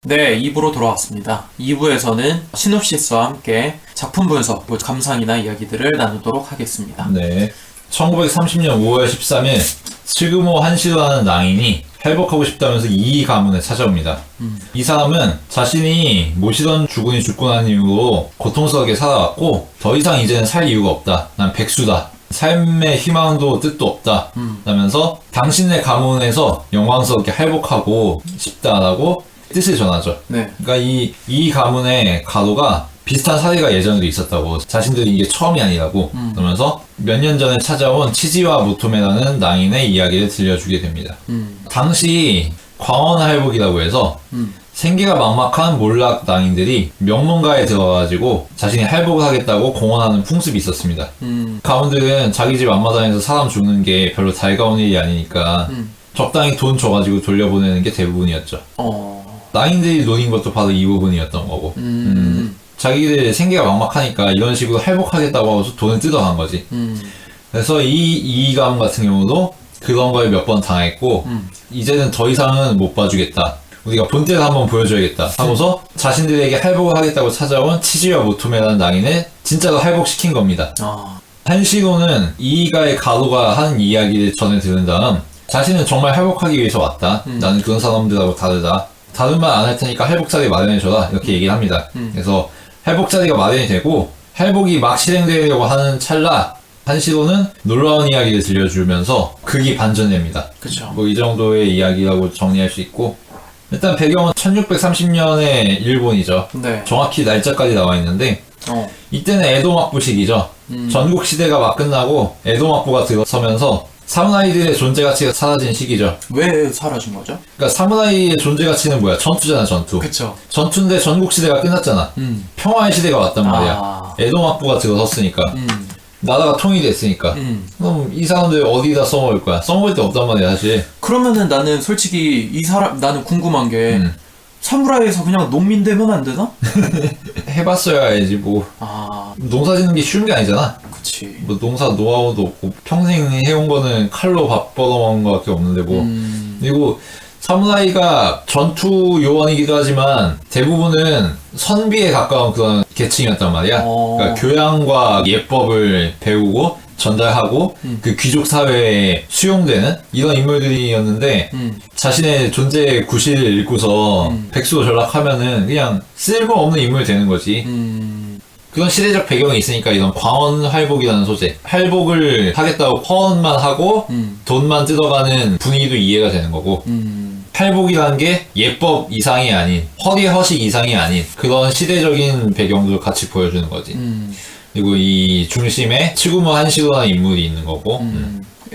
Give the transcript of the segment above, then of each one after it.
네, 2부로 돌아왔습니다. 2부에서는 시놉시스와 함께 작품 분석, 감상이나 이야기들을 나누도록 하겠습니다. 네. 1930년 5월 13일 츠그모 한시도라는 낭인이 회복하고 싶다면서 이 가문에 찾아옵니다. 이 사람은 자신이 모시던 주군이 죽고 난 이후로 고통스럽게 살아왔고 더 이상 이제는 살 이유가 없다. 난 백수다. 삶의 희망도 뜻도 없다. 라면서 당신의 가문에서 영광스럽게 회복하고 싶다라고 뜻을 전하죠. 네. 그러니까 이 가문의 가도가 비슷한 사례가 예전에도 있었다고, 자신들이 이게 처음이 아니라고 그러면서 몇 년 전에 찾아온 치지와 모토메라는 낭인의 이야기를 들려주게 됩니다. 당시 광원할복이라고 해서 생계가 막막한 몰락 낭인들이 명문가에 들어가가지고 자신이 할복을 하겠다고 공언하는 풍습이 있었습니다. 가문들은 자기 집 앞마당에서 사람 죽는 게 별로 달가운 일이 아니니까 적당히 돈 줘가지고 돌려보내는 게 대부분이었죠. 낭인들이 노린 것도 바로 이 부분이었던 거고. 자기들 생계가 막막하니까 이런 식으로 할복하겠다고 하고서 돈을 뜯어간 거지. 그래서 이 가문 같은 경우도 그런 걸 몇 번 당했고, 이제는 더 이상은 못 봐주겠다. 우리가 본때를 한번 보여줘야겠다 하고서 자신들에게 할복을 하겠다고 찾아온 치지와 모토메라는 낭인을 진짜로 할복시킨 겁니다. 한시도는 이이가의 가도가 한 이야기를 전해 들은 다음 자신은 정말 할복하기 위해서 왔다. 나는 그런 사람들하고 다르다. 다른 말 안 할 테니까 할복 자리 마련해줘라. 이렇게 얘기를 합니다. 그래서 할복 자리가 마련이 되고 할복이 막 실행되려고 하는 찰나 한시도는 놀라운 이야기를 들려주면서 극이 반전됩니다. 그쵸. 뭐 이 정도의 이야기라고 정리할 수 있고, 일단 배경은 1630년의 일본이죠. 네. 정확히 날짜까지 나와 있는데 이때는 에도 막부 시기죠. 전국 시대가 막 끝나고 에도 막부가 들어서면서 사무라이들의 존재 가치가 사라진 시기죠. 왜 사라진 거죠? 그러니까 사무라이의 존재 가치는 뭐야? 전투잖아, 전투. 그쵸. 전투인데 전국 시대가 끝났잖아. 평화의 시대가 왔단 말이야. 에도 막부가 들어섰으니까. 나라가 통일됐으니까. 그럼 이 사람들 어디다 써먹을 거야? 써먹을 데 없단 말이야, 사실. 그러면은 나는 솔직히 나는 궁금한 게 사무라이에서 그냥 농민 되면 안 되나? 해봤어야 알지, 뭐. 농사 짓는 게 쉬운 게 아니잖아. 그치. 뭐 농사 노하우도 없고 평생 해온 거는 칼로 밥 벌어먹은 거밖에 없는데 뭐. 그리고 사무라이가 전투 요원이기도 하지만 대부분은 선비에 가까운 그런 계층이었단 말이야. 그러니까 교양과 예법을 배우고 전달하고 그 귀족 사회에 수용되는 이런 인물들이었는데 자신의 존재의 구실을 잃고서 백수로 전락하면은 그냥 쓸모없는 인물이 되는 거지. 그런 시대적 배경이 있으니까 이런 광원할복이라는 소재, 할복을 하겠다고 허언만 하고 돈만 뜯어가는 분위기도 이해가 되는 거고, 할복이라는 게 예법 이상이 아닌, 허리허식 이상이 아닌 그런 시대적인 배경도 같이 보여주는 거지. 그리고 이 중심에 츠구모 한시도라는 인물이 있는 거고.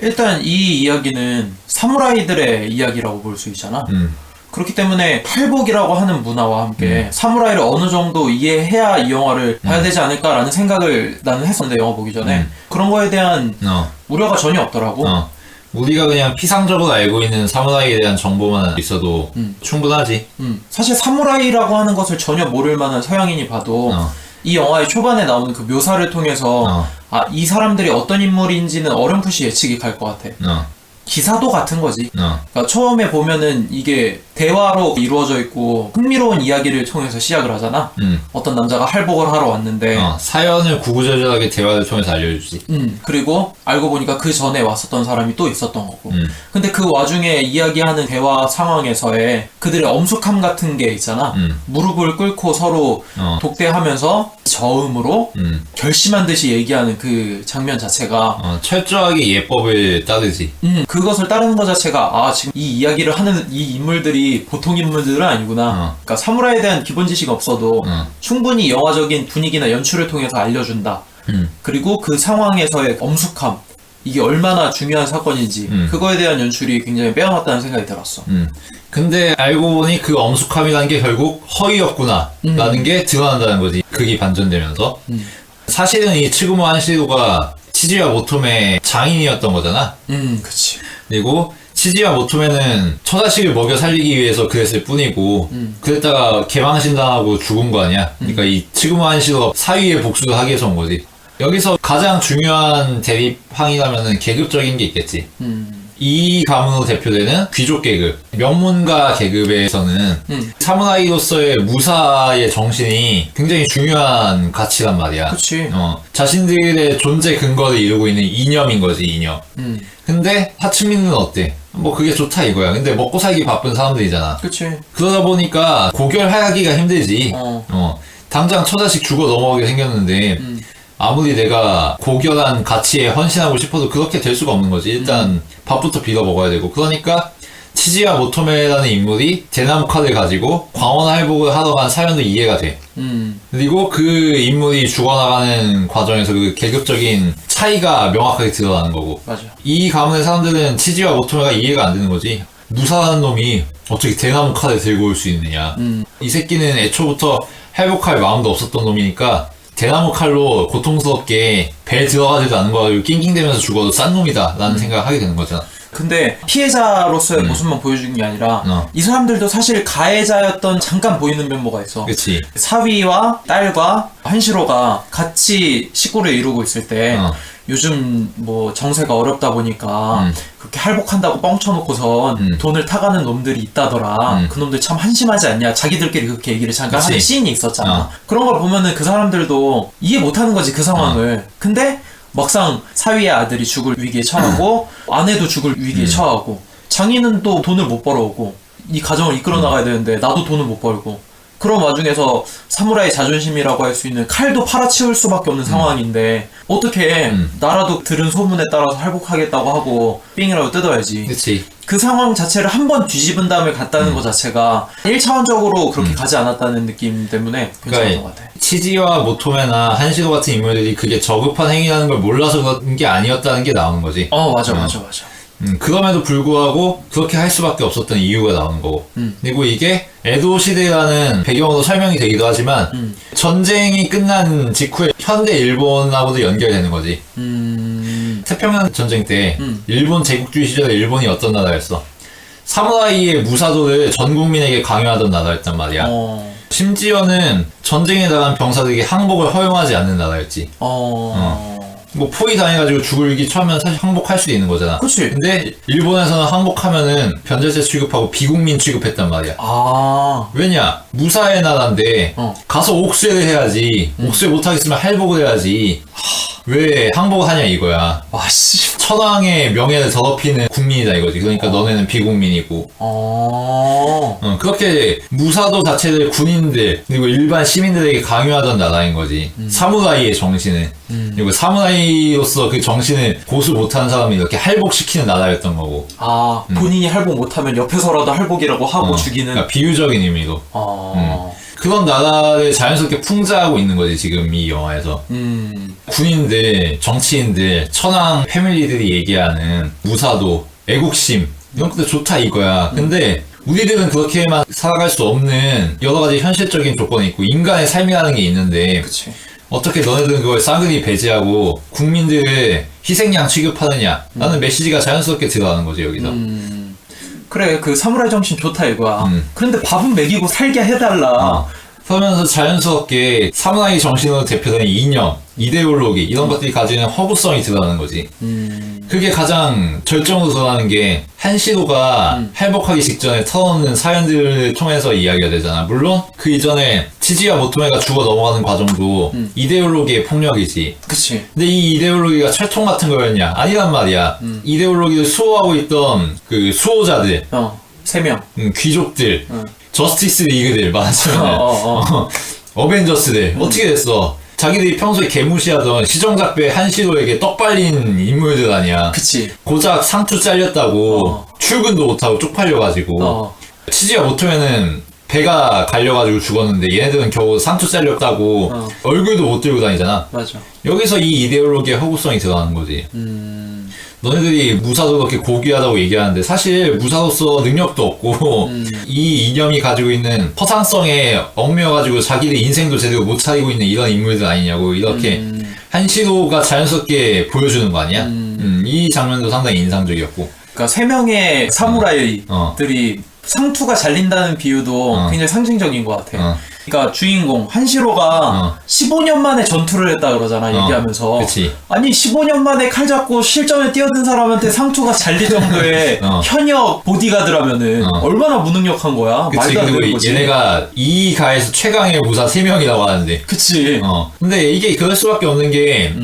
일단 이 이야기는 사무라이들의 이야기라고 볼 수 있잖아. 그렇기 때문에 할복이라고 하는 문화와 함께 사무라이를 어느 정도 이해해야 이 영화를 봐야 되지 않을까라는 생각을 나는 했었는데, 영화 보기 전에 그런 거에 대한 우려가 전혀 없더라고. 우리가 그냥 피상적으로 알고 있는 사무라이에 대한 정보만 있어도 충분하지. 사실 사무라이라고 하는 것을 전혀 모를 만한 서양인이 봐도 이 영화의 초반에 나오는 그 묘사를 통해서 이 사람들이 어떤 인물인지는 어렴풋이 예측이 갈 것 같아. 기사도 같은 거지. 그러니까 처음에 보면은 이게 대화로 이루어져 있고 흥미로운 이야기를 통해서 시작을 하잖아. 어떤 남자가 할복을 하러 왔는데 사연을 구구절절하게 대화를 통해서 알려주지. 그리고 알고 보니까 그 전에 왔었던 사람이 또 있었던 거고. 근데 그 와중에 이야기하는 대화 상황에서의 그들의 엄숙함 같은 게 있잖아. 무릎을 꿇고 서로 독대하면서 저음으로 결심한 듯이 얘기하는 그 장면 자체가 철저하게 예법을 따르지. 그것을 따르는 것 자체가 지금 이 이야기를 하는 이 인물들이 보통 인물들은 아니구나. 그러니까 사무라이에 대한 기본 지식이 없어도 충분히 영화적인 분위기나 연출을 통해서 알려준다. 그리고 그 상황에서의 엄숙함, 이게 얼마나 중요한 사건인지 그거에 대한 연출이 굉장히 빼어났다는 생각이 들었어. 근데 알고 보니 그 엄숙함이라는 게 결국 허위였구나 라는 게 드러난다는 거지. 극이 반전되면서. 사실은 이 츠구모 한시도가 치지와 모토메 장인이었던 거잖아. 그치. 그리고 치지와 모토메는 처자식을 먹여 살리기 위해서 그랬을 뿐이고, 그랬다가 개망신당하고 죽은 거 아니야. 그러니까 이 츠구모 한시도가 사위의 복수를 하기 위해서 온 거지. 여기서 가장 중요한 대립항이라면은 계급적인 게 있겠지. 이 가문으로 대표되는 귀족 계급, 명문가 계급에서는 사무라이로서의 무사의 정신이 굉장히 중요한 가치란 말이야. 그치. 자신들의 존재 근거를 이루고 있는 이념인 거지, 이념. 근데 하층민은 어때? 뭐 그게 좋다 이거야. 근데 먹고 살기 바쁜 사람들이잖아. 그치. 그러다 보니까 고결하기가 힘들지. 당장 처자식 죽어 넘어가게 생겼는데 아무리 내가 고결한 가치에 헌신하고 싶어도 그렇게 될 수가 없는 거지. 일단 밥부터 빌어 먹어야 되고. 그러니까 치지와 모토메라는 인물이 대나무 칼을 가지고 광원 할복을 하러 간 사연도 이해가 돼. 그리고 그 인물이 죽어나가는 과정에서 그 계급적인 차이가 명확하게 드러나는 거고. 맞아. 이 가문의 사람들은 치지와 모토메가 이해가 안 되는 거지. 무사하는 놈이 어떻게 대나무 칼을 들고 올 수 있느냐. 이 새끼는 애초부터 회복할 마음도 없었던 놈이니까 대나무 칼로 고통스럽게 배에 들어가지도 않은 거 가지고 낑낑대면서 죽어도 싼 놈이다 라는 생각을 하게 되는 거잖아. 근데 피해자로서의 모습만 보여주는 게 아니라 이 사람들도 사실 가해자였던 잠깐 보이는 면모가 있어. 그치. 사위와 딸과 한시로가 같이 식구를 이루고 있을 때 요즘 뭐 정세가 어렵다 보니까 그렇게 할복한다고 뻥쳐놓고선 돈을 타가는 놈들이 있다더라. 그 놈들 참 한심하지 않냐. 자기들끼리 그렇게 얘기를 잠깐 하는 씬이 있었잖아. 그런 걸 보면은 그 사람들도 이해 못하는 거지, 그 상황을. 근데 막상 사위의 아들이 죽을 위기에 처하고 아내도 죽을 위기에 처하고 장인은 또 돈을 못 벌어오고 이 가정을 이끌어 나가야 되는데 나도 돈을 못 벌고 그런 와중에서 사무라이 자존심이라고 할 수 있는 칼도 팔아치울 수밖에 없는 상황인데 어떻게 나라도 들은 소문에 따라서 할복하겠다고 하고 삥이라도 뜯어야지. 그치. 그 상황 자체를 한 번 뒤집은 다음에 갔다는 것 자체가 1차원적으로 그렇게 가지 않았다는 느낌 때문에 괜찮은 것 같아. 치지와 모토메나 한시도 같은 인물들이 그게 저급한 행위라는 걸 몰라서 그런 게 아니었다는 게 나오는 거지. 맞아. 그럼에도 불구하고 그렇게 할 수밖에 없었던 이유가 나오는 거고. 그리고 이게 에도 시대라는 배경으로 설명이 되기도 하지만 전쟁이 끝난 직후에 현대 일본하고도 연결되는 거지. 태평양 전쟁 때 일본 제국주의 시절에 일본이 어떤 나라였어? 사무라이의 무사도를 전 국민에게 강요하던 나라였단 말이야. 심지어는 전쟁에 나간 병사들에게 항복을 허용하지 않는 나라였지. 뭐 포위 당해가지고 죽을 위기 처하면 사실 항복할 수도 있는 거잖아. 그치. 근데 일본에서는 항복하면은 변제세 취급하고 비국민 취급했단 말이야. 왜냐? 무사의 나라인데 가서 옥쇄를 해야지. 옥쇄 못하겠으면 할복을 해야지. 왜 항복을 하냐 이거야. 와씨. 천황의 명예를 더럽히는 국민이다 이거지. 그러니까 너네는 비국민이고. 그렇게 무사도 자체를 군인들 그리고 일반 시민들에게 강요하던 나라인 거지. 사무라이의 정신을. 그리고 사무라이로서 그 정신을 고수 못하는 사람이 이렇게 할복시키는 나라였던 거고. 본인이 할복 못하면 옆에서라도 할복이라고 하고 죽이는. 그러니까 비유적인 의미로. 그런 나라를 자연스럽게 풍자하고 있는 거지 지금 이 영화에서. 군인들, 정치인들, 천황 패밀리들이 얘기하는 무사도, 애국심 이런 것도 좋다 이거야. 근데 우리들은 그렇게만 살아갈 수 없는 여러 가지 현실적인 조건이 있고 인간의 삶이라는 게 있는데 그치. 어떻게 너네들은 그걸 싸그리 배제하고 국민들을 희생양 취급하느냐 라는 메시지가 자연스럽게 들어가는 거지 여기서. 그래, 그 사무라이 정신 좋다 이거야. 그런데 밥은 먹이고 살게 해달라. 그러면서 자연스럽게 사무라이 정신으로 대표되는 이념, 이데올로기 이런 것들이 가지는 허구성이 드러나는 거지. 그게 가장 절정으로 드러나는 게 한시도가 할복하기 직전에 털어놓는 사연들을 통해서 이야기가 되잖아. 물론 그 이전에 치지와 모토메가 죽어 넘어가는 과정도 이데올로기의 폭력이지. 그치. 근데 이 이데올로기가 철통 같은 거였냐? 아니란 말이야. 이데올로기를 수호하고 있던 그 수호자들, 3명. 귀족들, 저스티스 리그들 말하자면 어벤져스들 어떻게 됐어? 자기들이 평소에 개무시하던 시정작배 한시도에게 떡발린 인물들 아니야. 그치. 고작 상투 잘렸다고 출근도 못하고 쪽팔려가지고 치지와 모토메는 배가 갈려가지고 죽었는데 얘네들은 겨우 상투 잘렸다고 얼굴도 못 들고 다니잖아. 맞아. 여기서 이 이데올로기의 허구성이 드러나는 거지. 너네들이 무사도 그렇게 고귀하다고 얘기하는데 사실 무사로서 능력도 없고 이 이념이 가지고 있는 허상성에 얽매여가지고 자기들 인생도 제대로 못 차리고 있는 이런 인물들 아니냐고 이렇게 한시도가 자연스럽게 보여주는 거 아니야? 이 장면도 상당히 인상적이었고. 그러니까 3명의 사무라이들이 상투가 잘린다는 비유도 굉장히 상징적인 것 같아. 그러니까 주인공 한시로가 15년 만에 전투를 했다 그러잖아, 얘기하면서. 그치. 아니 15년 만에 칼 잡고 실전에 뛰어든 사람한테 상투가 잘릴 정도의 현역 보디가드라면은 얼마나 무능력한 거야. 그치. 말도 안 되는 그리고 거지. 얘네가 이 가에서 최강의 무사 3명이라고 하는데. 그치. 근데 이게 그럴 수밖에 없는 게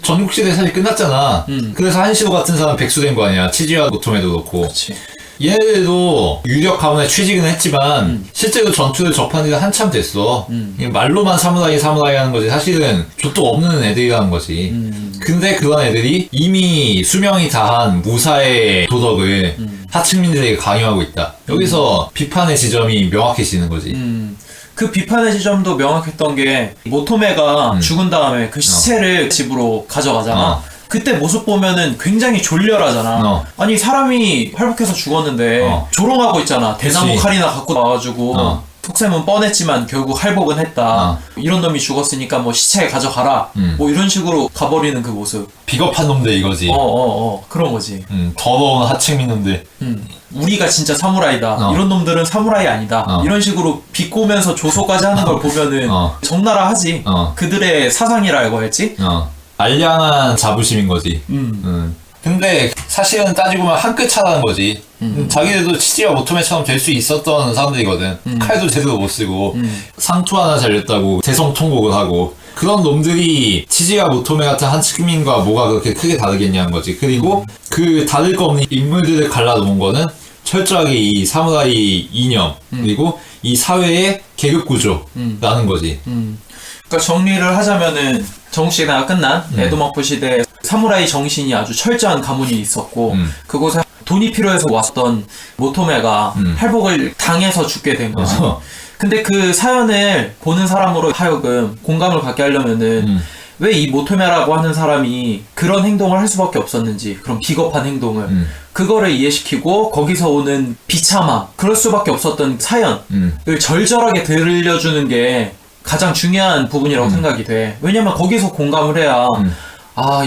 전국시대 사실 끝났잖아. 그래서 한시로 같은 사람 백수된 거 아니야. 치즈와 모토메도 그렇고. 그치. 얘네들도 유력 가문에 취직은 했지만 실제로 전투를 접한 지가 한참 됐어. 그냥 말로만 사무라이 하는 거지 사실은 족도 없는 애들이라는 거지. 근데 그런 애들이 이미 수명이 다한 무사의 도덕을 하층민들에게 강요하고 있다. 여기서 비판의 지점이 명확해지는 거지. 그 비판의 지점도 명확했던 게 모토메가 죽은 다음에 그 시체를 집으로 가져가잖아. 그때 모습 보면은 굉장히 졸렬하잖아. 아니 사람이 활복해서 죽었는데 조롱하고 있잖아. 대나무 그치. 칼이나 갖고 나와가지고 속셈은 뻔했지만 결국 할복은 했다. 이런 놈이 죽었으니까 뭐 시체 가져가라. 뭐 이런 식으로 가버리는 그 모습. 비겁한 놈들 이거지. 그런 거지. 더러운 하층민 놈들. 우리가 진짜 사무라이다. 이런 놈들은 사무라이 아니다. 이런 식으로 비꼬면서 조소까지 하는 걸 보면은 적나라 하지. 그들의 사상이라고 할지. 알량한 자부심인 거지. 근데 사실은 따지고 보면 한 끗 차라는 거지. 자기들도 치지와 모토메처럼 될 수 있었던 사람들이거든. 칼도 제대로 못 쓰고 상투 하나 잘렸다고 대성통곡을 하고 그런 놈들이 치지와 모토메 같은 한층민과 뭐가 그렇게 크게 다르겠냐는 거지. 그리고 그 다를 거 없는 인물들을 갈라놓은 거는 철저하게 이 사무라이 이념 그리고 이 사회의 계급 구조라는 거지. 그러니까 정리를 하자면은 정시대가 끝난 에도마포 시대에 사무라이 정신이 아주 철저한 가문이 있었고 그곳에 돈이 필요해서 왔던 모토메가 할복을 당해서 죽게 된 거지. 근데 그 사연을 보는 사람으로 하여금 공감을 갖게 하려면은 왜 이 모토메라고 하는 사람이 그런 행동을 할 수밖에 없었는지, 그런 비겁한 행동을 그거를 이해시키고 거기서 오는 비참함, 그럴 수밖에 없었던 사연을 절절하게 들려주는 게 가장 중요한 부분이라고 생각이 돼. 왜냐면 거기서 공감을 해야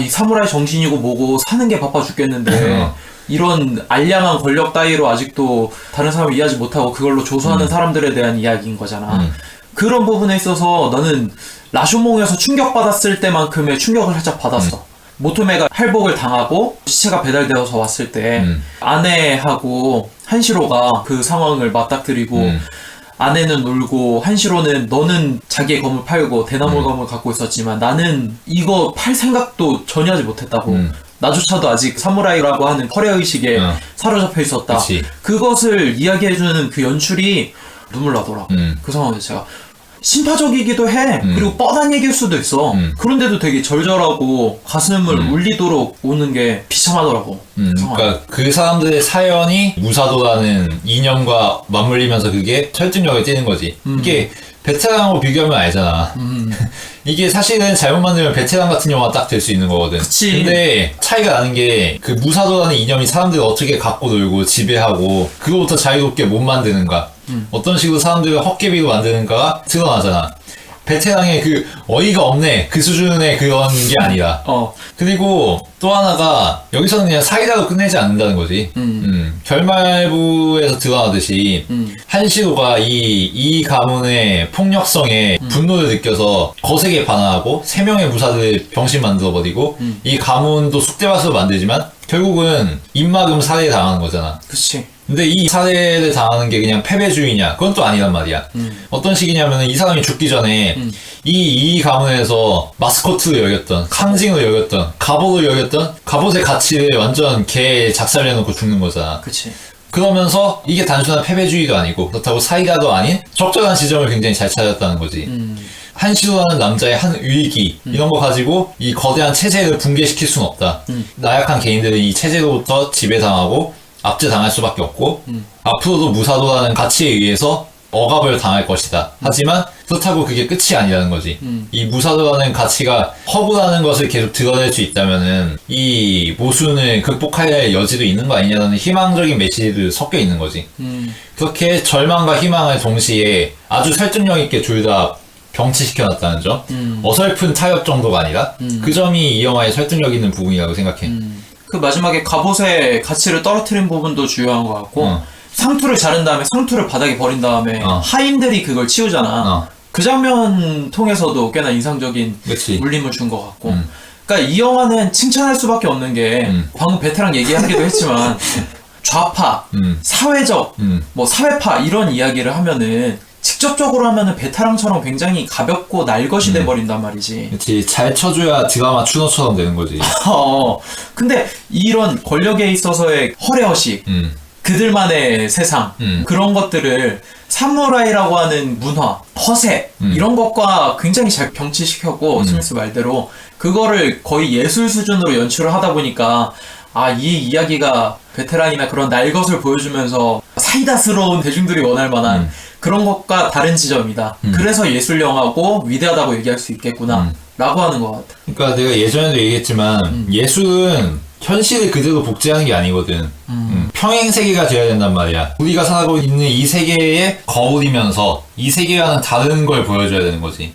이 사무라이 정신이고 뭐고 사는 게 바빠 죽겠는데 이런 알량한 권력 따위로 아직도 다른 사람을 이해하지 못하고 그걸로 조소하는 사람들에 대한 이야기인 거잖아. 그런 부분에 있어서 나는 라쇼몽에서 충격받았을 때만큼의 충격을 살짝 받았어. 모토메가 할복을 당하고 시체가 배달되어서 왔을 때 아내하고 한시로가 그 상황을 맞닥뜨리고 아내는 울고 한시로는 너는 자기의 검을 팔고 대나무 검을 갖고 있었지만 나는 이거 팔 생각도 전혀 하지 못했다고. 나조차도 아직 사무라이라고 하는 허례의식에 사로잡혀 있었다. 그치. 그것을 이야기해주는 그 연출이 눈물 나더라. 그 상황 자체가 심파적이기도 해. 그리고 뻔한 얘기일 수도 있어. 그런데도 되게 절절하고 가슴을 울리도록 오는 게 비참하더라고. 그러니까 그 사람들의 사연이 무사도라는 이념과 맞물리면서 그게 설득력을 띠는 거지. 이게 베테랑하고 비교하면 알잖아. 이게 사실은 잘못 만들면 베테랑 같은 영화 딱 될 수 있는 거거든. 그치. 근데 차이가 나는 게 그 무사도라는 이념이 사람들을 어떻게 갖고 놀고 지배하고 그거부터 자유롭게 못 만드는가. 어떤 식으로 사람들을 헛개비로 만드는가가 드러나잖아. 베테랑의 그 어이가 없네 그 수준의 그런 게 아니라. 그리고 또 하나가 여기서는 그냥 사이다로 끝내지 않는다는 거지. 결말부에서 드러나듯이 한시로가 이 가문의 폭력성에 분노를 느껴서 거세게 반항하고 3명의 무사들을 병신 만들어버리고 이 가문도 쑥대밭으로 만들지만 결국은 입막음 살해 당하는 거잖아. 그치. 근데 이 살해를 당하는 게 그냥 패배주의냐? 그건 또 아니란 말이야. 어떤 식이냐면 이 사람이 죽기 전에 이 가문에서 마스코트로 여겼던, 상징으로 여겼던, 갑옷을 여겼던 갑옷의 가치를 완전 개 작살내놓고 죽는 거잖아. 그치. 그러면서 이게 단순한 패배주의도 아니고 그렇다고 사이다도 아닌 적절한 지점을 굉장히 잘 찾았다는 거지. 한시로라는 남자의 한 위기 이런 거 가지고 이 거대한 체제를 붕괴시킬 수는 없다. 나약한 개인들은 이 체제로부터 지배당하고 압제당할 수밖에 없고 앞으로도 무사도라는 가치에 의해서 억압을 당할 것이다. 하지만 그렇다고 그게 끝이 아니라는 거지. 이 무사도라는 가치가 허구라는 것을 계속 드러낼 수 있다면은 이 모순을 극복할 여지도 있는 거 아니냐는 희망적인 메시지도 섞여 있는 거지. 그렇게 절망과 희망을 동시에 아주 설득력 있게 둘 다 병치시켜놨다는 점. 어설픈 타협 정도가 아니라 그 점이 이 영화의 설득력 있는 부분이라고 생각해. 그 마지막에 갑옷의 가치를 떨어뜨린 부분도 중요한 것 같고 상투를 자른 다음에 상투를 바닥에 버린 다음에 하인들이 그걸 치우잖아. 그 장면 통해서도 꽤나 인상적인 그치. 울림을 준 것 같고. 그러니까 이 영화는 칭찬할 수밖에 없는 게 방금 베테랑 얘기하기도 했지만 좌파, 사회적, 뭐 사회파 이런 이야기를 하면은 직접적으로 하면은 베테랑처럼 굉장히 가볍고 날것이 돼버린단 말이지. 그치. 잘 쳐줘야 드라마 추노처럼 되는 거지. 근데 이런 권력에 있어서의 허례허식, 그들만의 세상, 그런 것들을 사무라이라고 하는 문화, 허세, 이런 것과 굉장히 잘 병치시켰고, 스미스 말대로, 그거를 거의 예술 수준으로 연출을 하다 보니까, 아, 이 이야기가 베테랑이나 그런 날것을 보여주면서 사이다스러운 대중들이 원할 만한 그런 것과 다른 지점이다. 그래서 예술 영화고 위대하다고 얘기할 수 있겠구나. 라고 하는 것 같아. 그러니까 내가 예전에도 얘기했지만 예술은 현실을 그대로 복제하는 게 아니거든. 평행 세계가 돼야 된단 말이야. 우리가 살고 있는 이 세계에 거울이면서 이 세계와는 다른 걸 보여줘야 되는 거지.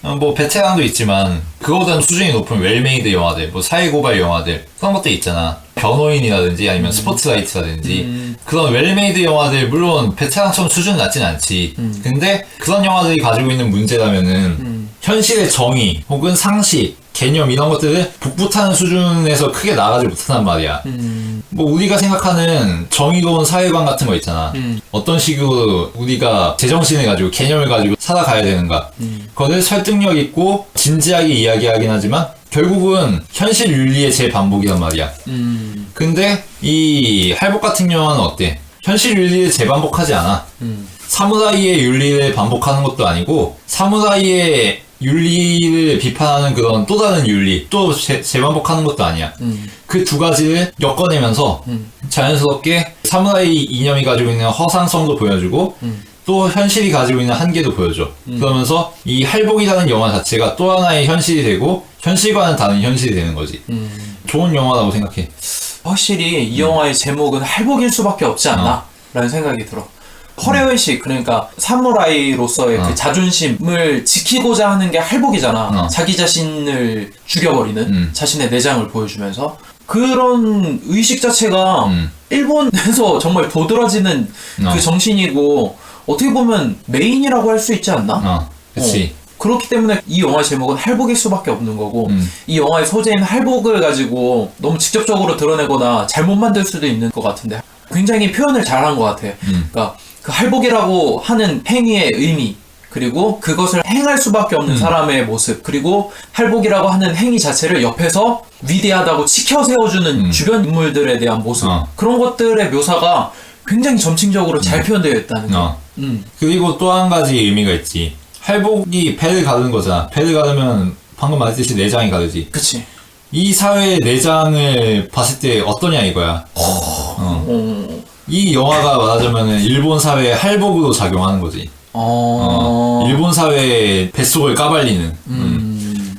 뭐 베테랑도 있지만 그거보다는 수준이 높은 웰메이드 영화들, 뭐 사회고발 영화들 그런 것들 있잖아. 변호인이라든지 아니면 스포트라이트라든지 그런 웰메이드 영화들 물론 베테랑처럼 수준 낮진 않지. 근데 그런 영화들이 가지고 있는 문제라면은 현실의 정의 혹은 상식 개념 이런 것들을 북붙하는 수준에서 크게 나가지 못한단 말이야. 뭐 우리가 생각하는 정의로운 사회관 같은 거 있잖아. 어떤 식으로 우리가 제정신을 가지고 개념을 가지고 살아가야 되는가. 그거를 설득력 있고 진지하게 이야기하긴 하지만 결국은 현실 윤리의 재반복이란 말이야. 근데 이 할복 같은 영화는 어때? 현실 윤리를 재반복하지 않아. 사무라이의 윤리를 반복하는 것도 아니고 사무라이의 윤리를 비판하는 그런 또 다른 윤리 또 재반복하는 것도 아니야. 그 두 가지를 엮어내면서 자연스럽게 사무라이 이념이 가지고 있는 허상성도 보여주고 또 현실이 가지고 있는 한계도 보여줘. 그러면서 이 할복이라는 영화 자체가 또 하나의 현실이 되고 현실과는 다른 현실이 되는 거지. 좋은 영화라고 생각해. 확실히 이 영화의 제목은 할복일 수밖에 없지 않나? 라는 생각이 들어. 허례의식, 그러니까 사무라이로서의 그 자존심을 지키고자 하는 게 할복이잖아. 자기 자신을 죽여버리는 자신의 내장을 보여주면서 그런 의식 자체가 일본에서 정말 도드라지는 그 정신이고 어떻게 보면 메인이라고 할 수 있지 않나? 그치. 그렇기 때문에 이 영화의 제목은 할복일 수밖에 없는 거고 이 영화의 소재인 할복을 가지고 너무 직접적으로 드러내거나 잘못 만들 수도 있는 것 같은데 굉장히 표현을 잘한 것 같아. 그러니까 그 할복이라고 하는 행위의 의미 그리고 그것을 행할 수밖에 없는 사람의 모습 그리고 할복이라고 하는 행위 자체를 옆에서 위대하다고 치켜 세워주는 주변 인물들에 대한 모습 그런 것들의 묘사가 굉장히 점층적으로 잘 표현되어 있다는 거. 그리고 또 한 가지 의미가 있지. 할복이 배를 가르는 거잖아. 배를 가르면 방금 말했듯이 내장이 가르지. 그치. 이 사회의 내장을 봤을 때 어떠냐 이거야. 이 영화가 말하자면 일본 사회의 할복으로 작용하는 거지. 일본 사회의 뱃속을 까발리는.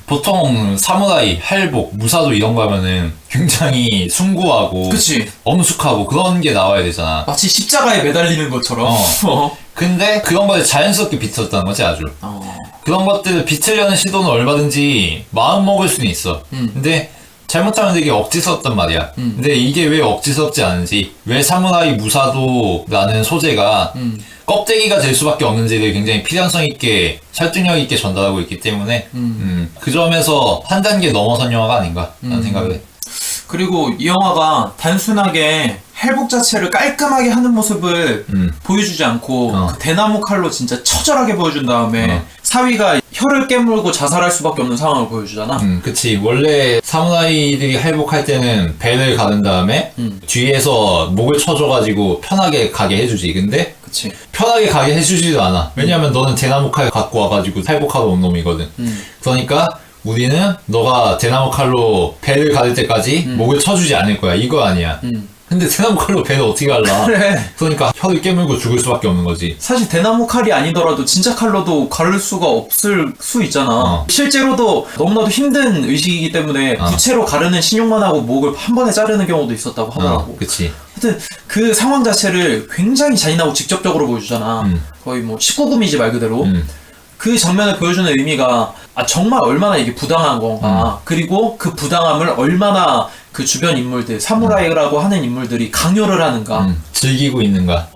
보통 사무라이, 할복, 무사도 이런 거 하면은 굉장히 숭고하고 그치. 엄숙하고 그런 게 나와야 되잖아. 마치 십자가에 매달리는 것처럼. 근데 그런 거에 자연스럽게 비틀었다는 거지 아주. 그런 것들을 비틀려는 시도는 얼마든지 마음 먹을 수는 있어. 근데 잘못하면 되게 억지스럽단 말이야. 근데 이게 왜 억지스럽지 않은지, 왜 사무라이 무사도라는 소재가 껍데기가 될 수밖에 없는지를 굉장히 필연성 있게 설득력 있게 전달하고 있기 때문에 그 점에서 한 단계 넘어선 영화가 아닌가 라는 생각을 해. 그리고 이 영화가 단순하게 할복 자체를 깔끔하게 하는 모습을 보여주지 않고 그 대나무 칼로 진짜 처절하게 보여준 다음에 사위가 혀를 깨물고 자살할 수밖에 없는 상황을 보여주잖아. 그치. 원래 사무라이들이 할복할 때는 배를 가른 다음에 뒤에서 목을 쳐줘가지고 편하게 가게 해주지. 근데 그치. 편하게 가게 해주지도 않아. 왜냐면 너는 대나무 칼 갖고 와가지고 할복하러 온 놈이거든. 그러니까 우리는 너가 대나무 칼로 배를 가를 때까지 목을 쳐주지 않을 거야. 이거 아니야. 근데 대나무 칼로 배를 어떻게 갈라? 그래. 그러니까 혀를 깨물고 죽을 수밖에 없는 거지. 사실 대나무 칼이 아니더라도 진짜 칼로도 가를 수가 없을 수 있잖아. 실제로도 너무나도 힘든 의식이기 때문에 부채로 가르는 신용만 하고 목을 한 번에 자르는 경우도 있었다고 하더라고. 그치. 하여튼 그 상황 자체를 굉장히 잔인하고 직접적으로 보여주잖아. 거의 뭐 19금이지 말 그대로. 그 장면을 보여주는 의미가 정말 얼마나 이게 부당한 건가 그리고 그 부당함을 얼마나 그 주변 인물들, 사무라이라고 하는 인물들이 강요를 하는가, 즐기고 있는가.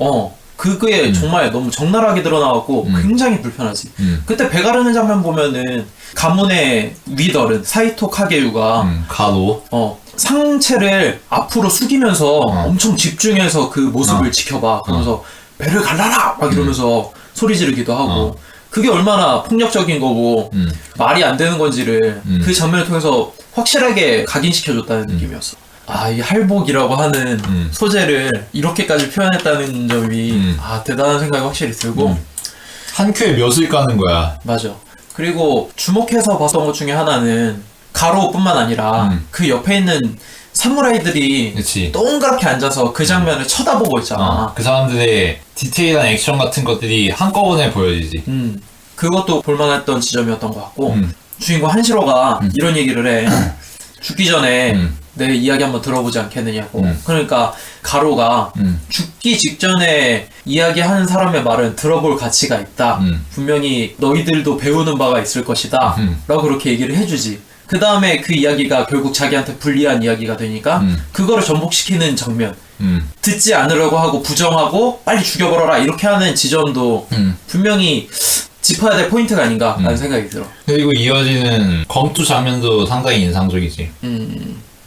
그게 정말 너무 적나라하게 드러나갖고 굉장히 불편하지. 그때 배 가르는 장면 보면은 가문의 리더는 사이토 카게유가 가로. 상체를 앞으로 숙이면서 엄청 집중해서 그 모습을 지켜봐. 그러면서 배를 갈라라! 막 이러면서 소리 지르기도 하고. 그게 얼마나 폭력적인 거고 말이 안 되는 건지를 그 장면을 통해서 확실하게 각인시켜줬다는 느낌이었어. 이 할복이라고 하는 소재를 이렇게까지 표현했다는 점이 대단한 생각이 확실히 들고 한 큐에 몇을 까는 거야. 맞아. 그리고 주목해서 봤던 것 중에 하나는 가로뿐만 아니라 그 옆에 있는 사무라이들이 그치. 동그랗게 앉아서 그 장면을 쳐다보고 있잖아. 그 사람들의 디테일한 액션 같은 것들이 한꺼번에 보여지지. 그것도 볼만했던 지점이었던 것 같고 주인공 한시로가 이런 얘기를 해. 죽기 전에 내 이야기 한번 들어보지 않겠느냐고. 그러니까 가로가 죽기 직전에 이야기하는 사람의 말은 들어볼 가치가 있다. 분명히 너희들도 배우는 바가 있을 것이다. 라고 그렇게 얘기를 해주지. 그 다음에 그 이야기가 결국 자기한테 불리한 이야기가 되니까 그거를 전복시키는 장면. 듣지 않으려고 하고 부정하고 빨리 죽여버려라 이렇게 하는 지점도 분명히 짚어야 될 포인트가 아닌가 라는 생각이 들어. 그리고 이어지는 검투 장면도 상당히 인상적이지.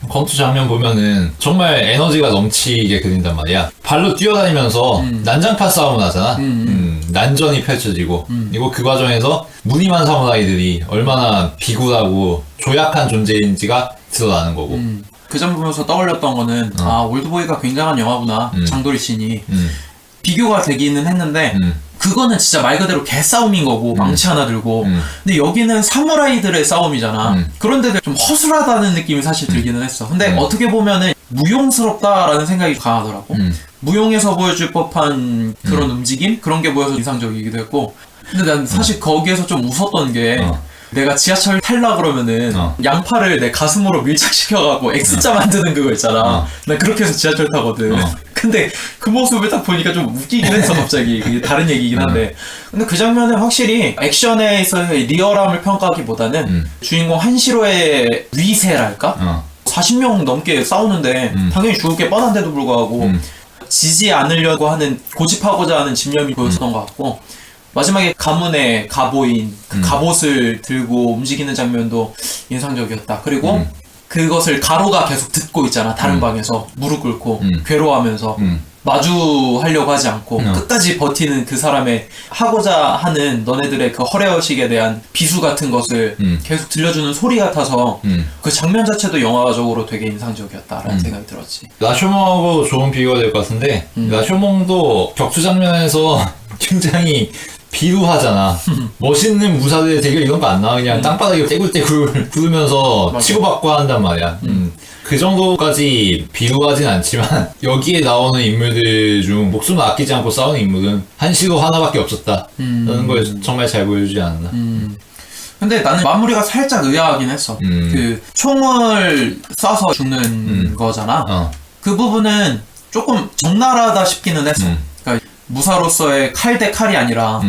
검투 장면 보면은 정말 에너지가 넘치게 그린단 말이야. 발로 뛰어다니면서 난장판 싸움을 하잖아. 난전이 펼쳐지고 그리고 그 과정에서 무늬만 사무라이들이 얼마나 비굴하고 조약한 존재인지가 드러나는 거고. 그 점 보면서 떠올렸던 거는 올드보이가 굉장한 영화구나. 장도리 씬이 비교가 되기는 했는데 그거는 진짜 말 그대로 개싸움인 거고 망치 하나 들고 근데 여기는 사무라이들의 싸움이잖아. 그런데도 좀 허술하다는 느낌이 사실 들기는 했어. 근데 어떻게 보면은 무용스럽다라는 생각이 강하더라고. 무용에서 보여줄 법한 그런 움직임? 그런 게 보여서 인상적이기도 했고 근데 난 사실 거기에서 좀 웃었던 게 내가 지하철 탈라 그러면은 양팔을 내 가슴으로 밀착시켜갖고 X자 만드는 그거 있잖아. 난 그렇게 해서 지하철 타거든. 근데 그 모습을 딱 보니까 좀 웃기긴 했어 갑자기. 그게 다른 얘기긴 한데 근데 그 장면은 확실히 액션에 있어서의 리얼함을 평가하기보다는 주인공 한시로의 위세랄까? 40명 넘게 싸우는데 당연히 죽을 게 뻔한데도 불구하고 지지 않으려고 하는 고집하고자 하는 집념이 보였었던 것 같고 마지막에 가문의 갑옷인 그 갑옷을 들고 움직이는 장면도 인상적이었다. 그리고 그것을 가로가 계속 듣고 있잖아. 다른 방에서 무릎 꿇고 괴로워하면서 마주하려고 하지 않고 끝까지 버티는 그 사람의 하고자 하는 너네들의 그 허례허식에 대한 비수 같은 것을 계속 들려주는 소리 같아서 그 장면 자체도 영화적으로 되게 인상적이었다라는 생각이 들었지. 라쇼몽하고 좋은 비교가 될 것 같은데 라쇼몽도 격투 장면에서 굉장히 비루하잖아. 멋있는 무사들 대결 이런 거 안 나와. 그냥 땅바닥에 떼굴떼굴 구르면서 맞아. 치고받고 한단 말이야. 그 정도까지 비루하진 않지만 여기에 나오는 인물들 중 목숨을 아끼지 않고 싸우는 인물은 한시로 하나밖에 없었다. 라는 걸 정말 잘 보여주지 않았나. 근데 나는 마무리가 살짝 의아하긴 했어. 그 총을 쏴서 죽는 거잖아. 그 부분은 조금 적나라하다 싶기는 했어. 그러니까 무사로서의 칼 대 칼이 아니라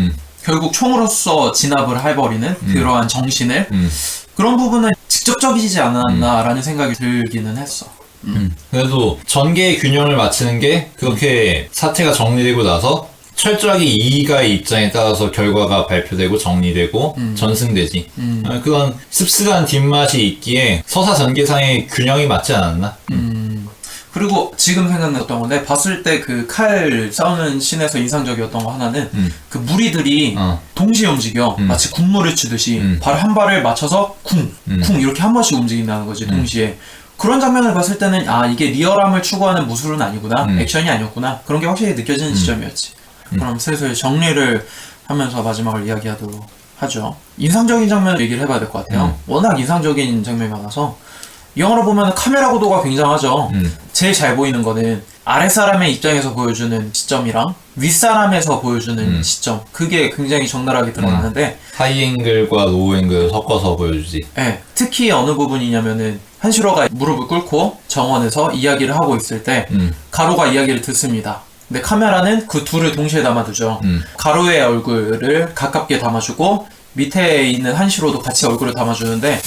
결국 총으로서 진압을 해버리는 그러한 정신을 그런 부분은 직접적이지 않았나라는 생각이 들기는 했어. 그래도 전개의 균형을 맞추는 게 그렇게 사태가 정리되고 나서 철저하게 이의가의 입장에 따라서 결과가 발표되고 정리되고 전승되지. 그런 씁쓸한 뒷맛이 있기에 서사 전개상의 균형이 맞지 않았나? 그리고 지금 생각났던 건데 봤을 때 그 칼 싸우는 씬에서 인상적이었던 거 하나는 그 무리들이 동시에 움직여 마치 군무를 치듯이 발 한 발을 맞춰서 쿵 이렇게 한 번씩 움직인다는 거지 동시에. 그런 장면을 봤을 때는 이게 리얼함을 추구하는 무술은 아니구나 액션이 아니었구나 그런 게 확실히 느껴지는 지점이었지. 그럼 슬슬 정리를 하면서 마지막을 이야기하도록 하죠. 인상적인 장면 얘기를 해봐야 될 것 같아요. 워낙 인상적인 장면이 많아서 이 영화를 보면 카메라 구도가 굉장하죠. 제일 잘 보이는 거는 아랫사람의 입장에서 보여주는 시점이랑 윗사람에서 보여주는 시점 그게 굉장히 적나라하게 드러나는데 하이앵글과 로우앵글을 섞어서 보여주지. 네, 특히 어느 부분이냐면은 한시로가 무릎을 꿇고 정원에서 이야기를 하고 있을 때 가로가 이야기를 듣습니다. 근데 카메라는 그 둘을 동시에 담아두죠. 가로의 얼굴을 가깝게 담아주고 밑에 있는 한시로도 같이 얼굴을 담아주는데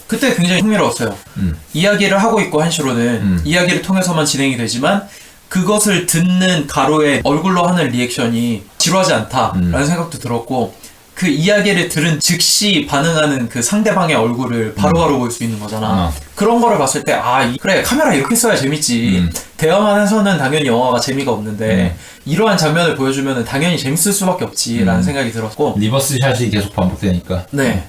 그때 굉장히 흥미로웠어요. 이야기를 하고 있고 한시로는 이야기를 통해서만 진행이 되지만 그것을 듣는 가로의 얼굴로 하는 리액션이 지루하지 않다라는 생각도 들었고 그 이야기를 들은 즉시 반응하는 그 상대방의 얼굴을 바로바로 볼 수 있는 거잖아. 그런 거를 봤을 때 그래 카메라 이렇게 써야 재밌지. 대화만 해서는 당연히 영화가 재미가 없는데 이러한 장면을 보여주면 당연히 재밌을 수밖에 없지라는 생각이 들었고 리버스 샷이 계속 반복되니까. 네.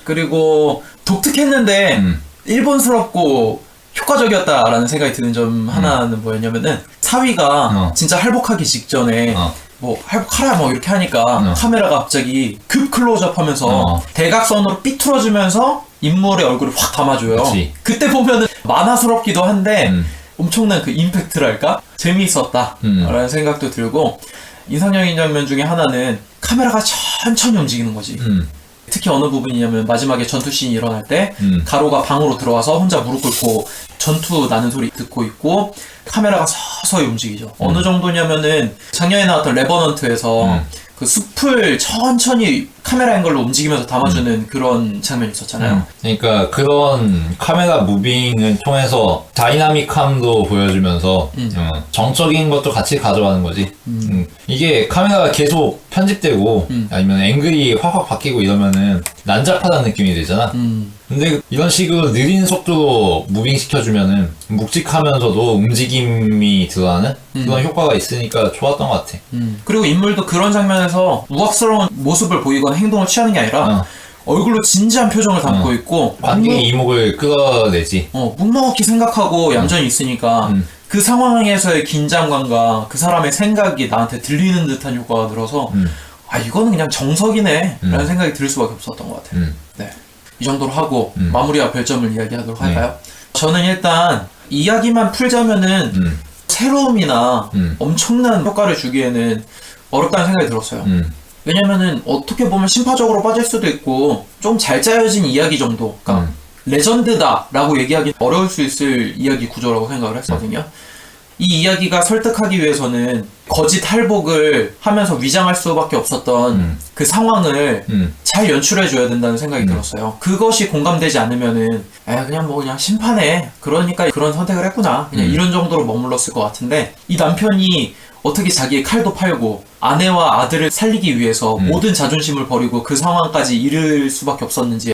그리고 독특했는데 일본스럽고 효과적이었다라는 생각이 드는 점 하나는 뭐였냐면은 사위가 진짜 할복하기 직전에 뭐 할복하라 뭐 이렇게 하니까 카메라가 갑자기 급 클로즈업 하면서 대각선으로 삐뚤어지면서 인물의 얼굴을 확 담아줘요. 그치. 그때 보면은 만화스럽기도 한데 엄청난 그 임팩트랄까? 재미있었다 라는 생각도 들고 인상적인 장면 중에 하나는 카메라가 천천히 움직이는 거지. 특히 어느 부분이냐면 마지막에 전투씬이 일어날 때 가로가 방으로 들어와서 혼자 무릎 꿇고 전투 나는 소리 듣고 있고 카메라가 서서히 움직이죠. 어느 정도냐면은 작년에 나왔던 레버넌트에서 그 숲을 천천히 카메라 앵글로 움직이면서 담아주는 그런 장면이 있었잖아요. 그러니까 그런 카메라 무빙을 통해서 다이나믹함도 보여주면서 정적인 것도 같이 가져가는 거지. 이게 카메라가 계속 편집되고 아니면 앵글이 확확 바뀌고 이러면은 난잡하다는 느낌이 들잖아. 근데 이런 식으로 느린 속도로 무빙 시켜주면은 묵직하면서도 움직임이 들어가는 그런 효과가 있으니까 좋았던 것 같아. 그리고 인물도 그런 장면에서 우악스러운 모습을 보이거나 행동을 취하는 게 아니라 얼굴로 진지한 표정을 담고 있고 관객의 이목을 끌어내지. 묵묵히 생각하고 얌전히 있으니까 그 상황에서의 긴장감과 그 사람의 생각이 나한테 들리는 듯한 효과가 들어서 이거는 그냥 정석이네 라는 생각이 들 수밖에 없었던 것 같아요. 네. 이 정도로 하고 마무리와 별점을 이야기하도록 할까요? 저는 일단 이야기만 풀자면은 새로움이나 엄청난 효과를 주기에는 어렵다는 생각이 들었어요. 왜냐면은 어떻게 보면 심파적으로 빠질 수도 있고 좀 잘 짜여진 이야기 정도, 그러니까 레전드다 라고 얘기하기 어려울 수 있을 이야기 구조라고 생각을 했거든요. 이 이야기가 설득하기 위해서는 거짓 할복을 하면서 위장할 수밖에 없었던 그 상황을 잘 연출해줘야 된다는 생각이 들었어요. 그것이 공감되지 않으면은 그냥 뭐 그냥 심판해 그러니까 그런 선택을 했구나 그냥 이런 정도로 머물렀을 것 같은데 이 남편이 어떻게 자기의 칼도 팔고 아내와 아들을 살리기 위해서 모든 자존심을 버리고 그 상황까지 이를 수밖에 없었는지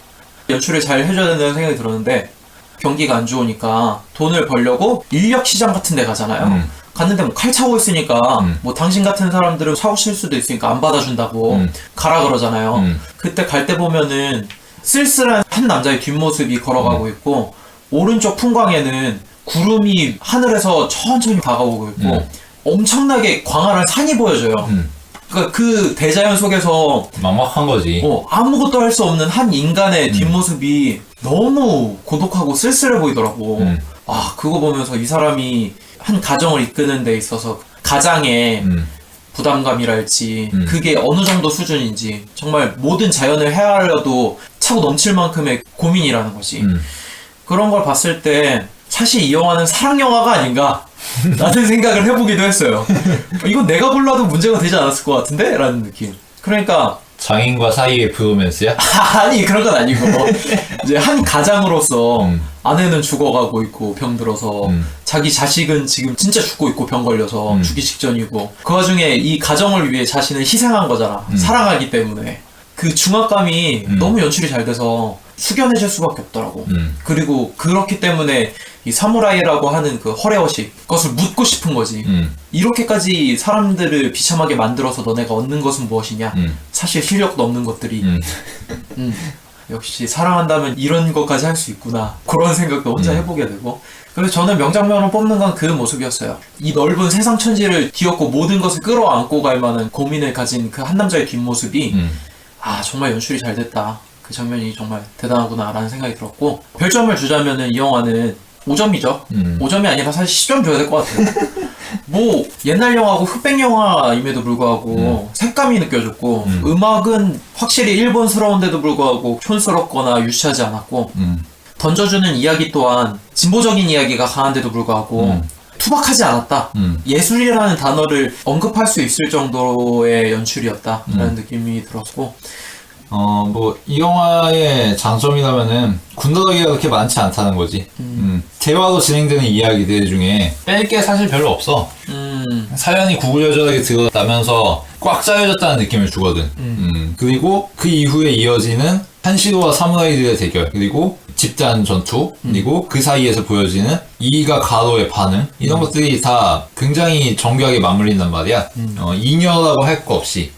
연출을 잘 해줘야 된다는 생각이 들었는데 경기가 안 좋으니까 돈을 벌려고 인력 시장 같은 데 가잖아요. 갔는데 뭐 칼 차고 있으니까 뭐 당신 같은 사람들은 사고 칠 수도 있으니까 안 받아준다고 가라 그러잖아요. 그때 갈 때 보면은 쓸쓸한 한 남자의 뒷모습이 걸어가고 있고 오른쪽 풍광에는 구름이 하늘에서 천천히 다가오고 있고 엄청나게 광활한 산이 보여져요. 그러니까 그 대자연 속에서 막막한 거지. 아무것도 할 수 없는 한 인간의 뒷모습이 너무 고독하고 쓸쓸해 보이더라고. 그거 보면서 이 사람이 한 가정을 이끄는 데 있어서 가장의 부담감이랄지 그게 어느 정도 수준인지 정말 모든 자연을 헤아려도 차고 넘칠 만큼의 고민이라는 거지. 그런 걸 봤을 때 사실 이 영화는 사랑 영화가 아닌가 라는 생각을 해보기도 했어요. 이건 내가 골라도 문제가 되지 않았을 것 같은데? 라는 느낌. 그러니까 장인과 사이의 브로맨스야? 아니 그런 건 아니고 이제 한 가장으로서 아내는 죽어가고 있고 병 들어서 자기 자식은 지금 진짜 죽고 있고 병 걸려서 죽기 직전이고 그 와중에 이 가정을 위해 자신을 희생한 거잖아. 사랑하기 때문에. 그 중압감이 너무 연출이 잘 돼서 숙연해질 수밖에 없더라고. 그리고 그렇기 때문에 이 사무라이라고 하는 그 허례허식 그것을 묻고 싶은 거지. 이렇게까지 사람들을 비참하게 만들어서 너네가 얻는 것은 무엇이냐? 사실 실력도 없는 것들이. 역시 사랑한다면 이런 것까지 할 수 있구나. 그런 생각도 혼자 해보게 되고. 그래서 저는 명장면으로 뽑는 건 그 모습이었어요. 이 넓은 세상 천지를 뒤엎고 모든 것을 끌어안고 갈 만한 고민을 가진 그 한 남자의 뒷모습이 정말 연출이 잘 됐다. 그 장면이 정말 대단하구나 라는 생각이 들었고 별점을 주자면은 이 영화는 5점이죠. 5점이 아니라 사실 10점 줘야 될 것 같아요. 뭐 옛날 영화고 흑백 영화임에도 불구하고 색감이 느껴졌고 음악은 확실히 일본스러운데도 불구하고 촌스럽거나 유치하지 않았고 던져주는 이야기 또한 진보적인 이야기가 강한데도 불구하고 투박하지 않았다. 예술이라는 단어를 언급할 수 있을 정도의 연출이었다라는 느낌이 들었고 뭐, 이 영화의 장점이라면은, 군더더기가 그렇게 많지 않다는 거지. 대화로 진행되는 이야기들 중에 뺄 게 사실 별로 없어. 사연이 구구절절하게 들어가면서 꽉 짜여졌다는 느낌을 주거든. 그리고 그 이후에 이어지는 한시도와 사무라이들의 대결, 그리고 집단 전투, 그리고 그 사이에서 보여지는 이이가 가로의 반응, 이런 것들이 다 굉장히 정교하게 맞물린단 말이야. 잉여라고 할 거 없이.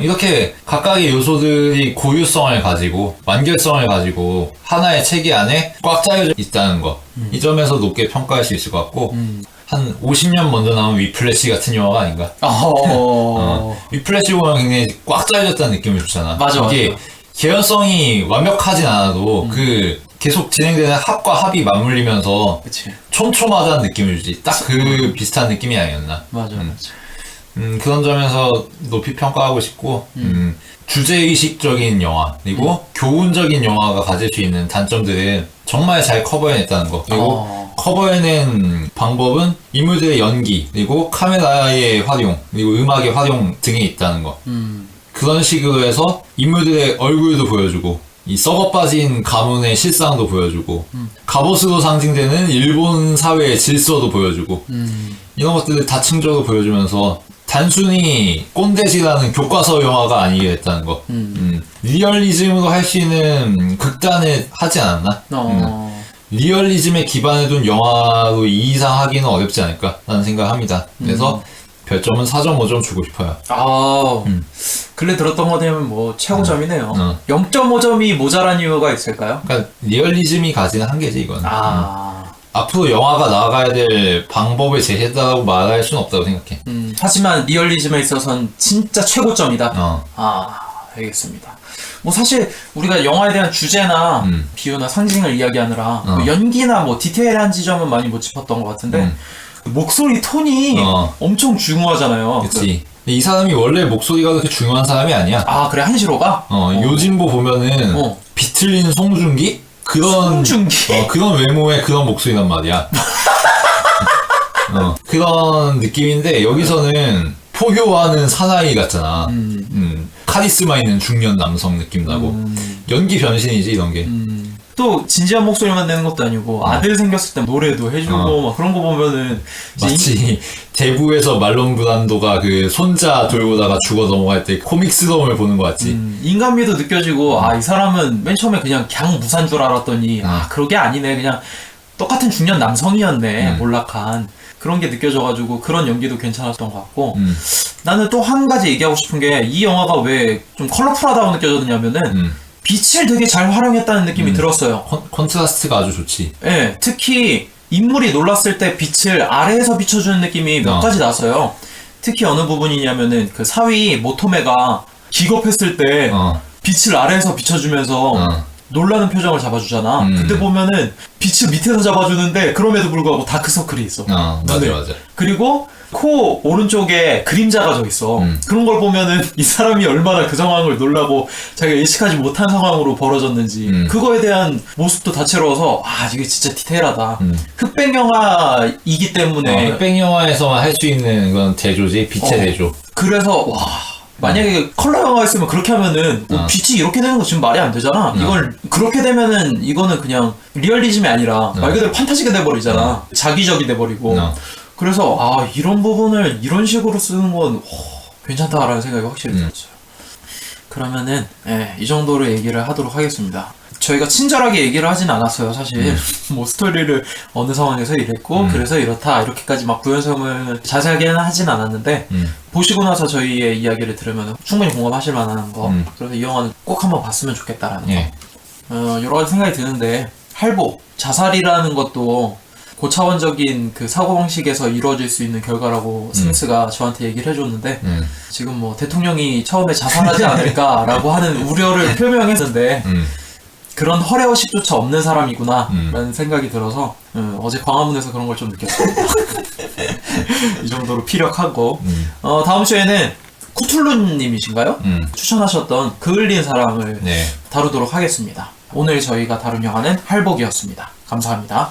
이렇게 각각의 요소들이 고유성을 가지고 완결성을 가지고 하나의 체계 안에 꽉 짜여져 있다는 거, 이 점에서 높게 평가할 수 있을 것 같고, 한 50년 먼저 나온 위플래시 같은 영화가 아닌가? 위플래시 보면 굉장히 꽉 짜여졌다는 느낌을 주잖아. 맞아, 이게 맞아. 개연성이 완벽하진 않아도 그 계속 진행되는 합과 합이 맞물리면서 그치. 촘촘하다는 느낌을 주지. 딱 그 비슷한 느낌이 아니었나? 맞아, 맞아. 그런 점에서 높이 평가하고 싶고, 주제의식적인 영화, 그리고 교훈적인 영화가 가질 수 있는 단점들을 정말 잘 커버해냈다는 거. 그리고 커버해낸 방법은 인물들의 연기, 그리고 카메라의 활용, 그리고 음악의 활용 등에 있다는 거. 그런 식으로 해서 인물들의 얼굴도 보여주고, 이 썩어 빠진 가문의 실상도 보여주고, 갑옷으로 상징되는 일본 사회의 질서도 보여주고, 이런 것들을 다층적으로 보여주면서 단순히 꼰대지라는 교과서 영화가 아니게 됐다는 거. 리얼리즘으로 할 수 있는 극단을 하지 않았나? 리얼리즘에 기반을 둔 영화로 이 이상 하기는 어렵지 않을까라는 생각을 합니다. 그래서 별점은 4.5점 주고 싶어요. 근래 들었던 거 되면 뭐 최고점이네요. 0.5점이 모자란 이유가 있을까요? 그러니까 리얼리즘이 가지는 한계지 이건. 앞으로 영화가 나아가야 될 방법을 제시했다고 말할 수는 없다고 생각해. 하지만 리얼리즘에 있어서는 진짜 최고점이다. 알겠습니다. 뭐 사실 우리가 영화에 대한 주제나 비유나 상징을 이야기하느라 뭐 연기나 뭐 디테일한 지점은 많이 못 짚었던 것 같은데 목소리 톤이 엄청 중요하잖아요. 그치. 이 사람이 원래 목소리가 그렇게 중요한 사람이 아니야. 그래, 한시로가? 요진보 보면은 비틀린 송중기? 그런 외모의 그런 목소리란 말이야. 그런 느낌인데 여기서는 포효하는 사나이 같잖아. 카리스마 있는 중년 남성 느낌 나고. 연기 변신이지 이런 게. 또 진지한 목소리만 내는 것도 아니고 아들 생겼을 때 노래도 해주고 막 그런 거 보면은 마치 대부에서 말론 브란도가 그 손자 돌보다가 죽어 넘어갈 때 코믹스러움을 보는 것 같지. 인간미도 느껴지고 이 사람은 맨 처음에 그냥 무사인 줄 알았더니 그러게 아니네, 그냥 똑같은 중년 남성이었네, 몰락한 그런 게 느껴져가지고 그런 연기도 괜찮았던 것 같고. 나는 또 한 가지 얘기하고 싶은 게 이 영화가 왜 좀 컬러풀하다고 느껴졌냐면은 빛을 되게 잘 활용했다는 느낌이 들었어요. 컨트라스트가 아주 좋지. 네, 특히 인물이 놀랐을 때 빛을 아래에서 비춰주는 느낌이 몇 가지 나서요. 특히 어느 부분이냐면은 그 사위 모토메가 기겁했을 때 빛을 아래에서 비춰주면서 놀라는 표정을 잡아주잖아. 그때 보면은 빛을 밑에서 잡아주는데 그럼에도 불구하고 다크서클이 있어. 맞아. 그리고 코 오른쪽에 그림자가 져 있어. 그런 걸 보면은 이 사람이 얼마나 그 상황을 놀라고 자기가 예측하지 못한 상황으로 벌어졌는지 그거에 대한 모습도 다채로워서 이게 진짜 디테일하다. 흑백 영화이기 때문에 흑백 영화에서만 할 수 있는 그런 대조지, 빛의 대조. 그래서 만약에 컬러 영화였으면 그렇게 하면은 빛이 이렇게 되는 거 지금 말이 안 되잖아. 이걸 그렇게 되면은 이거는 그냥 리얼리즘이 아니라 말 그대로 판타지가 돼버리잖아. 자기적이 돼버리고. 그래서 이런 부분을 이런 식으로 쓰는 건 괜찮다라는 생각이 확실히 들었어요. 그러면은 이 정도로 얘기를 하도록 하겠습니다. 저희가 친절하게 얘기를 하진 않았어요, 사실. 뭐 스토리를 어느 상황에서 이랬고 그래서 이렇다 이렇게까지 막 부연설명을 자세하게는 하진 않았는데 보시고 나서 저희의 이야기를 들으면 충분히 공감하실 만한 거. 그래서 이 영화는 꼭 한번 봤으면 좋겠다라는 거. 여러 가지 생각이 드는데 할복, 자살이라는 것도 고차원적인 그 사고방식에서 이루어질 수 있는 결과라고 스미스가 저한테 얘기를 해줬는데 지금 뭐 대통령이 처음에 자살하지 않을까라고 하는 우려를 표명했는데 그런 허례허식조차 없는 사람이구나 라는 생각이 들어서 어제 광화문에서 그런 걸 좀 느꼈습니다. 이 정도로 피력하고 다음 주에는 쿠툴루님이신가요? 추천하셨던 그을린 사람을 다루도록 하겠습니다. 오늘 저희가 다룬 영화는 할복이었습니다. 감사합니다.